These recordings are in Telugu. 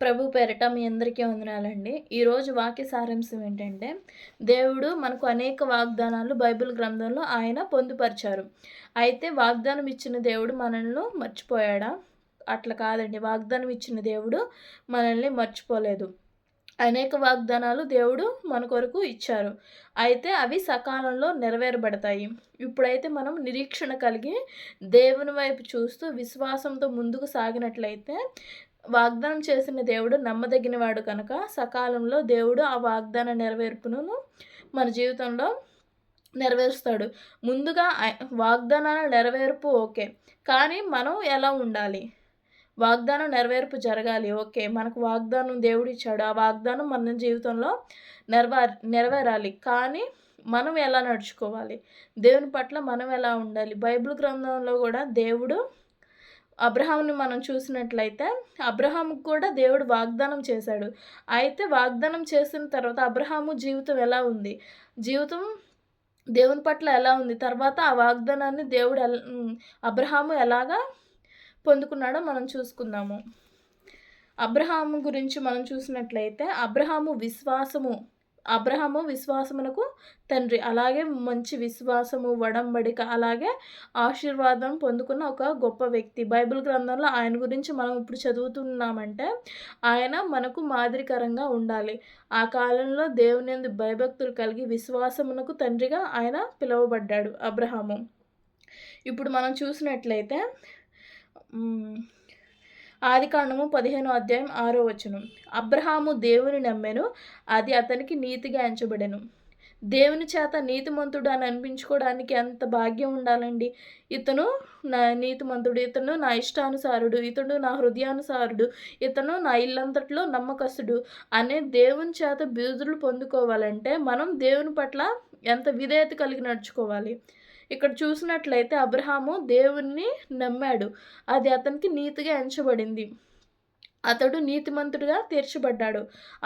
ప్రభు పేరిట మీ అందరికీ వందనాలండి. ఈరోజు వాక్య సారాంశం ఏంటంటే, దేవుడు మనకు అనేక వాగ్దానాలు బైబిల్ గ్రంథంలో ఆయన పొందుపరిచారు. అయితే వాగ్దానం ఇచ్చిన దేవుడు మనల్ని మర్చిపోయాడా? అట్లా కాదండి. వాగ్దానం ఇచ్చిన దేవుడు మనల్ని మర్చిపోలేదు. అనేక వాగ్దానాలు దేవుడు మన కొరకు ఇచ్చారు. అయితే అవి సకాలంలో నెరవేరబడతాయి. ఇప్పుడైతే మనం నిరీక్షణ కలిగి దేవుని వైపు చూస్తూ విశ్వాసంతో ముందుకు సాగినట్లయితే వాగ్దానం చేసిన దేవుడు నమ్మదగినవాడు కనుక సకాలంలో దేవుడు ఆ వాగ్దాన నెరవేర్పును మన జీవితంలో నెరవేరుస్తాడు. ముందుగా వాగ్దానాల నెరవేర్పు ఓకే. కానీ మనం ఎలా ఉండాలి? వాగ్దానం నెరవేర్పు జరగాలి. ఓకే. మనకు వాగ్దానం దేవుడిచ్చాడు. ఆ వాగ్దానం మన జీవితంలో నెరవేరాలి. కానీ మనం ఎలా నడుచుకోవాలి? దేవుని పట్ల మనం ఎలా ఉండాలి? బైబిల్ గ్రంథంలో కూడా దేవుడు అబ్రహాముని మనం చూసినట్లయితే అబ్రహాముకు కూడా దేవుడు వాగ్దానం చేశాడు. అయితే వాగ్దానం చేసిన తర్వాత అబ్రహాము జీవితం ఎలా ఉంది? జీవితం దేవుని పట్ల ఎలా ఉంది? తర్వాత ఆ వాగ్దానాన్ని దేవుడు అబ్రహాము ఎలాగా పొందుకున్నాడో మనం చూసుకుందాము. అబ్రహాము గురించి మనం చూసినట్లయితే అబ్రహాము విశ్వాసమునకు తండ్రి. అలాగే మంచి విశ్వాసము, వడంబడిక, అలాగే ఆశీర్వాదం పొందుకున్న ఒక గొప్ప వ్యక్తి. బైబిల్ గ్రంథంలో ఆయన గురించి మనం ఇప్పుడు చదువుతున్నామంటే ఆయన మనకు మాదిరికరంగా ఉండాలి. ఆ కాలంలో దేవుని యందు భయభక్తులు కలిగి విశ్వాసమునకు తండ్రిగా ఆయన పిలువబడ్డాడు అబ్రహాము. ఇప్పుడు మనం చూసినట్లయితే ఆదికాండము 15వ అధ్యాయం 6వ వచనం. అబ్రహాము దేవుని నమ్మెను, అది అతనికి నీతిగా ఎంచబడెను. దేవుని చేత నీతిమంతుడు అని అనిపించుకోవడానికి ఎంత భాగ్యం ఉండాలండి. ఇతను నా నీతిమంతుడు, ఇతను నా ఇష్టానుసారుడు, ఇతడు నా హృదయానుసారుడు, ఇతను నా ఇల్లంతట్లో నమ్మకస్తుడు అనే దేవుని చేత బిరుదులు పొందుకోవాలంటే మనం దేవుని పట్ల ఎంత విధేయత కలిగి నడుచుకోవాలి. ఇక్కడ చూసినట్లయితే అబ్రహాము దేవుణ్ణి నమ్మాడు, అది అతనికి నీతిగా ఎంచబడింది. అతడు నీతిమంతుడిగా తీర్చబడ్డాడు.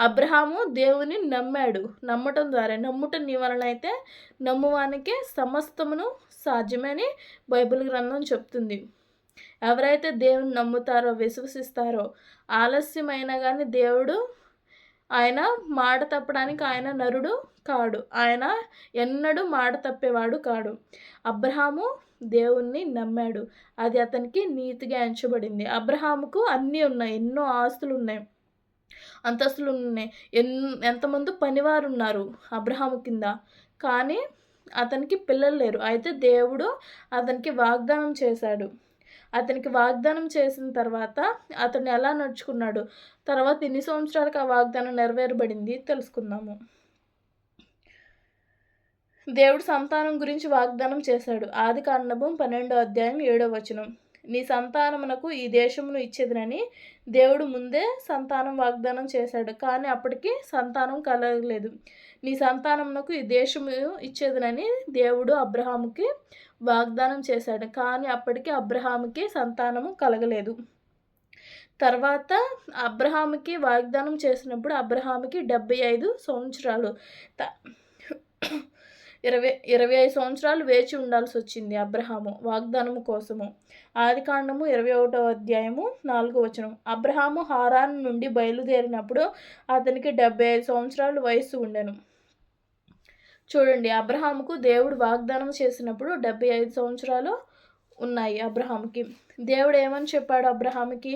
అబ్రహాము దేవుని నమ్మాడు. నమ్మటం ద్వారా, నమ్ముట నీ వలన అయితే నమ్మువానికి సమస్తమును సాధ్యమని బైబిల్ గ్రంథం చెప్తుంది. ఎవరైతే దేవుని నమ్ముతారో, విశ్వసిస్తారో, ఆలస్యమైనా కానీ దేవుడు ఆయన మాట తప్పడానికి ఆయన నరుడు కాడు. ఆయన ఎన్నడూ మాట తప్పేవాడు కాడు. అబ్రహాము దేవుణ్ణి నమ్మాడు, అది అతనికి నీతిగా ఎంచబడింది. అబ్రహాముకు అన్నీ ఉన్నాయి, ఎన్నో ఆస్తులు ఉన్నాయి, అంతస్తులు ఉన్నాయి, ఎంతమంది పనివారు ఉన్నారు అబ్రహాము కింద. కానీ అతనికి పిల్లలు లేరు. అయితే దేవుడు అతనికి వాగ్దానం చేశాడు. అతనికి వాగ్దానం చేసిన తర్వాత అతను ఎలా నడుచుకున్నాడు, తర్వాత ఎన్ని సంవత్సరాలకు ఆ వాగ్దానం నెరవేరబడింది తెలుసుకుందాము. దేవుడు సంతానం గురించి వాగ్దానం చేశాడు. ఆదికాండము 12వ అధ్యాయం 7వ వచనం. నీ సంతానమునకు ఈ దేశమును ఇచ్చేదనని దేవుడు ముందే సంతానం వాగ్దానం చేశాడు. కానీ అప్పటికి సంతానం కలగలేదు. నీ సంతానమునకు ఈ దేశము ఇచ్చేదనని దేవుడు అబ్రహాముకి వాగ్దానం చేశాడు. కానీ అప్పటికి అబ్రహాముకి సంతానము కలగలేదు. తర్వాత అబ్రహాముకి వాగ్దానం చేసినప్పుడు అబ్రహాముకి 75 సంవత్సరాలు 25 సంవత్సరాలు వేచి ఉండాల్సి వచ్చింది అబ్రహాము వాగ్దానము కోసము. ఆదికాండము 21వ అధ్యాయము 4వ వచనం. అబ్రహాము హారాను నుండి బయలుదేరినప్పుడు అతనికి 75 సంవత్సరాలు వయస్సు ఉండెను. చూడండి, అబ్రహాముకు దేవుడు వాగ్దానం చేసినప్పుడు 75 సంవత్సరాలు ఉన్నాయి అబ్రహాముకి. దేవుడు ఏమని చెప్పాడు అబ్రహాముకి?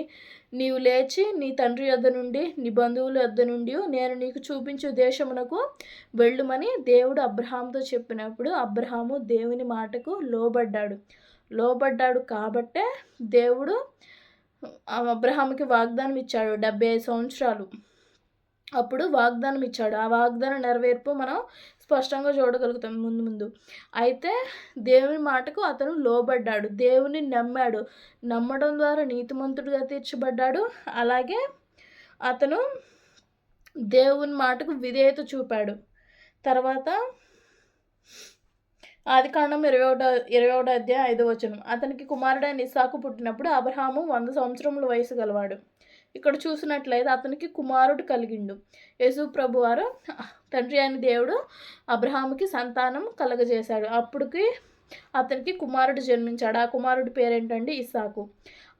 నీవు లేచి నీ తండ్రి యొద్ద నుండి, నీ బంధువుల యొద్ద నుండి నేను నీకు చూపించు దేశమునకు వెళ్ళుమని దేవుడు అబ్రహాముతో చెప్పినప్పుడు అబ్రహాము దేవుని మాటకు లోబడ్డాడు కాబట్టే దేవుడు అబ్రహాముకి వాగ్దానం ఇచ్చాడు 75 సంవత్సరాలు. అప్పుడు వాగ్దానం ఇచ్చాడు. ఆ వాగ్దాన నెరవేర్పు మనం స్పష్టంగా చూడగలుగుతాం ముందు. అయితే దేవుని మాటకు అతను లోబడ్డాడు, దేవుని నమ్మాడు. నమ్మడం ద్వారా నీతిమంతుడిగా తీర్చబడ్డాడు. అలాగే అతను దేవుని మాటకు విధేయత చూపాడు. తర్వాత ఆదికాండం 21వ అధ్యాయం 5వ వచనం. అతనికి కుమారుడైన ఇస్సాకు పుట్టినప్పుడు అబ్రహాము 100 సంవత్సరముల వయసు గలవాడు. ఇక్కడ చూసినట్లయితే అతనికి కుమారుడు కలిగిండు. యేసు ప్రభు వారు తండ్రి అయిన దేవుడు అబ్రహాముకి సంతానం కలగజేశాడు. అప్పటికి అతనికి కుమారుడు జన్మించాడు. ఆ కుమారుడి పేరేంటంటే ఇస్సాకు.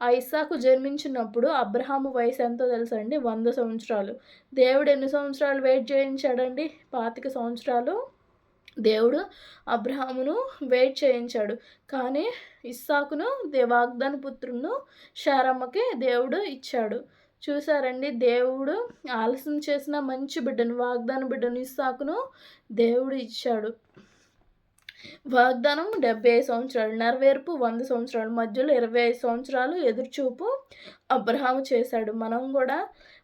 ఆ ఇస్సాకు జన్మించినప్పుడు అబ్రహాము వయసు ఎంతో తెలుసా అండి? 100 సంవత్సరాలు. దేవుడు ఎన్ని సంవత్సరాలు వెయిట్ చేయించాడండి? 25 సంవత్సరాలు దేవుడు అబ్రహామును వెయిట్ చేయించాడు. కానీ ఇస్సాకును వాగ్దాన పుత్రుడును శారమ్మకి దేవుడు ఇచ్చాడు. చూసారండి, దేవుడు ఆలస్యం చేసిన మంచి బిడ్డను, వాగ్దాన బిడ్డను ఇస్సాకును దేవుడు ఇచ్చాడు. వాగ్దానం 75 సంవత్సరాలు, నెరవేర్పు 100 సంవత్సరాలు, మధ్యలో 25 సంవత్సరాలు ఎదురుచూపు అబ్రహాము చేశాడు. మనం కూడా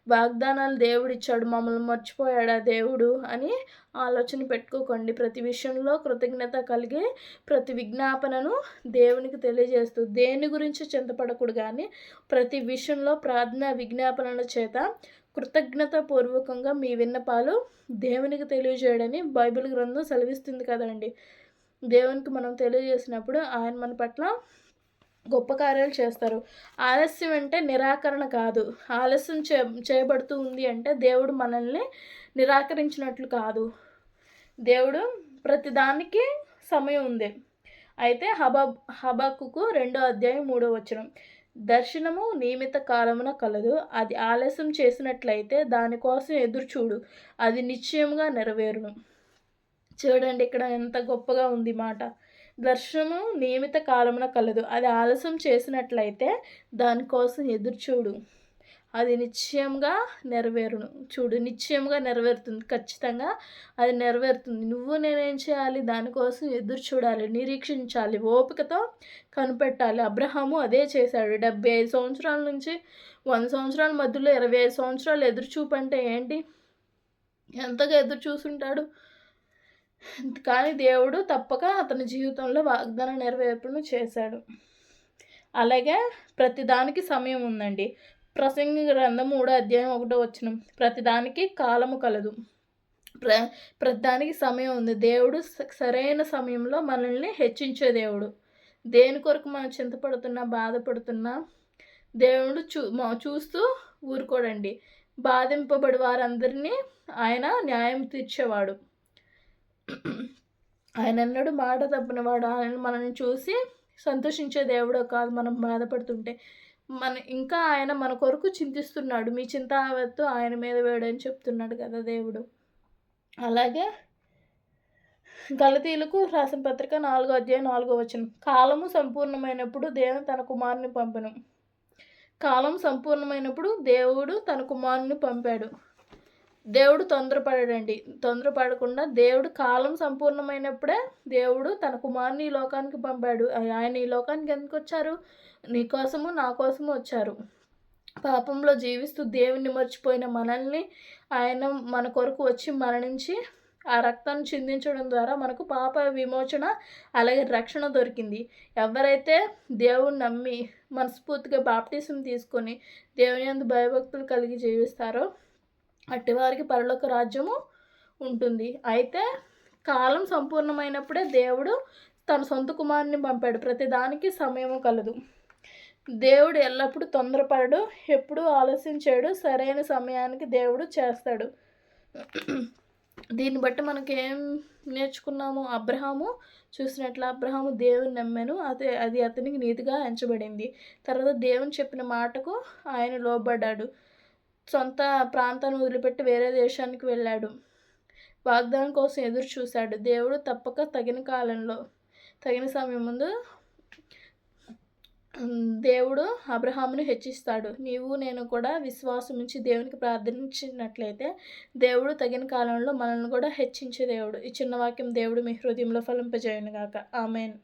వాగ్దానాలు దేవుడు ఇచ్చాడు, మమ్మల్ని మర్చిపోయాడా దేవుడు అని ఆలోచన పెట్టుకోకండి. ప్రతి విషయంలో కృతజ్ఞత కలిగి ప్రతి విజ్ఞాపనను దేవునికి తెలియజేస్తూ దేని గురించి చింతపడకూడదు, కానీ ప్రతి విషయంలో ప్రార్థన విజ్ఞాపనల చేత కృతజ్ఞత పూర్వకంగా మీ విన్నపాలు దేవునికి తెలియజేయడని బైబిల్ గ్రంథం సెలవిస్తుంది కదండి. దేవునికి మనం తెలియజేసినప్పుడు ఆయన మన పట్ల గొప్ప కార్యాలు చేస్తారు. ఆలస్యం అంటే నిరాకరణ కాదు. ఆలస్యం చేయబడుతూ ఉంది అంటే దేవుడు మనల్ని నిరాకరించినట్లు కాదు. దేవుడు ప్రతిదానికి సమయం ఉంది. అయితే హబక్కుకు 2వ అధ్యాయం 3వ వచనం, దర్శనము నియమిత కాలమున కలదు, అది ఆలస్యం చేసినట్లయితే దానికోసం ఎదురు చూడు, అది నిశ్చయంగా నెరవేరును. చూడండి ఇక్కడ ఎంత గొప్పగా ఉంది మాట. దర్శనము నియమిత కాలమున కలదు, అది ఆలస్యం చేసినట్లయితే దానికోసం ఎదురు చూడు, అది నిశ్చయంగా నెరవేరును. చూడు, నిశ్చయంగా నెరవేరుతుంది, ఖచ్చితంగా అది నెరవేరుతుంది. నువ్వు నేనేం చేయాలి? దానికోసం ఎదురు చూడాలి, నిరీక్షించాలి, ఓపికతో కనిపెట్టాలి. అబ్రహాము అదే చేశాడు. 75 సంవత్సరాల నుంచి 100 సంవత్సరాల మధ్యలో 25 సంవత్సరాలు ఎదురు చూపు అంటే ఏంటి? ఎంతగా ఎదురు చూసుంటాడు. కానీ దేవుడు తప్పక అతని జీవితంలో వాగ్దాన నెరవేర్పును చేశాడు. అలాగే ప్రతిదానికి సమయం ఉందండి. ప్రసంగి గ్రంథం 3వ అధ్యాయం 1వ వచనం, ప్రతిదానికి కాలము కలదు, ప్రతిదానికి సమయం ఉంది. దేవుడు సరైన సమయంలో మనల్ని హెచ్చించే దేవుడు. దేని కొరకు మనం చింతపడుతున్నా, బాధపడుతున్నా దేవుడు చూస్తూ ఊరుకోడండి. బాధింపబడి వారందరినీ ఆయన న్యాయం తీర్చేవాడు. ఆయన అన్నాడు మాట తప్పినవాడు. ఆయన మనల్ని చూసి సంతోషించే దేవుడో కాదు. మనం బాధపడుతుంటే ఇంకా ఆయన మన కొరకు చింతిస్తున్నాడు. మీ చింతావత్తు ఆయన మీద వేయడని చెప్తున్నాడు కదా దేవుడు. అలాగే గలతీయులకు రాసిన పత్రిక 4వ అధ్యాయం 4వ వచనం, కాలము సంపూర్ణమైనప్పుడు దేవుడు తన కుమారుని పంపెను. కాలం సంపూర్ణమైనప్పుడు దేవుడు తన కుమారుని పంపాడు. దేవుడు తొందరపడాడండి. తొందరపడకుండా దేవుడు కాలం సంపూర్ణమైనప్పుడే దేవుడు తన కుమారుని ఈ లోకానికి పంపాడు. ఆయన ఈ లోకానికి ఎందుకు వచ్చారు? నీ కోసము నా కోసము వచ్చారు. పాపంలో జీవిస్తూ దేవుణ్ణి మర్చిపోయిన మనల్ని ఆయన మన కొరకు వచ్చి మరణించి ఆ రక్తాన్ని చిందించడం ద్వారా మనకు పాప విమోచన అలాగే రక్షణ దొరికింది. ఎవరైతే దేవుణ్ణి నమ్మి మనస్ఫూర్తిగా బాప్టిజం తీసుకొని దేవుని యందు భయభక్తులు కలిగి జీవిస్తారో అట్టివారికి పరలోక రాజ్యము ఉంటుంది. అయితే కాలం సంపూర్ణమైనప్పుడే దేవుడు తన సొంత కుమారుని పంపాడు. ప్రతిదానికి సమయము కలదు. దేవుడు ఎల్లప్పుడూ తొందరపడడు, ఎప్పుడూ ఆలస్యం చేయడు. సరైన సమయానికి దేవుడు చేస్తాడు. దీన్ని బట్టి మనకేం నేర్చుకున్నాము? అబ్రహాము చూసినట్లు అబ్రహాము దేవుని నమ్మాను, అది అతనికి నీతిగా ఎంచబడింది. తర్వాత దేవుని చెప్పిన మాటకు ఆయన లోబడ్డాడు. సొంత ప్రాంతాన్ని వదిలిపెట్టి వేరే దేశానికి వెళ్ళాడు. వాగ్దానం కోసం ఎదురు చూశాడు. దేవుడు తప్పక తగిన కాలంలో తగిన సమయం ముందు దేవుడు అబ్రహామును హెచ్చిస్తాడు. నీవు నేను కూడా విశ్వాసం ఉంచి దేవునికి ప్రార్థించినట్లయితే దేవుడు తగిన కాలంలో మనల్ని కూడా హెచ్చించే దేవుడు. ఈ చిన్న వాక్యం దేవుడు మీ హృదయంలో ఫలింపజేయును గాక. ఆమేన్.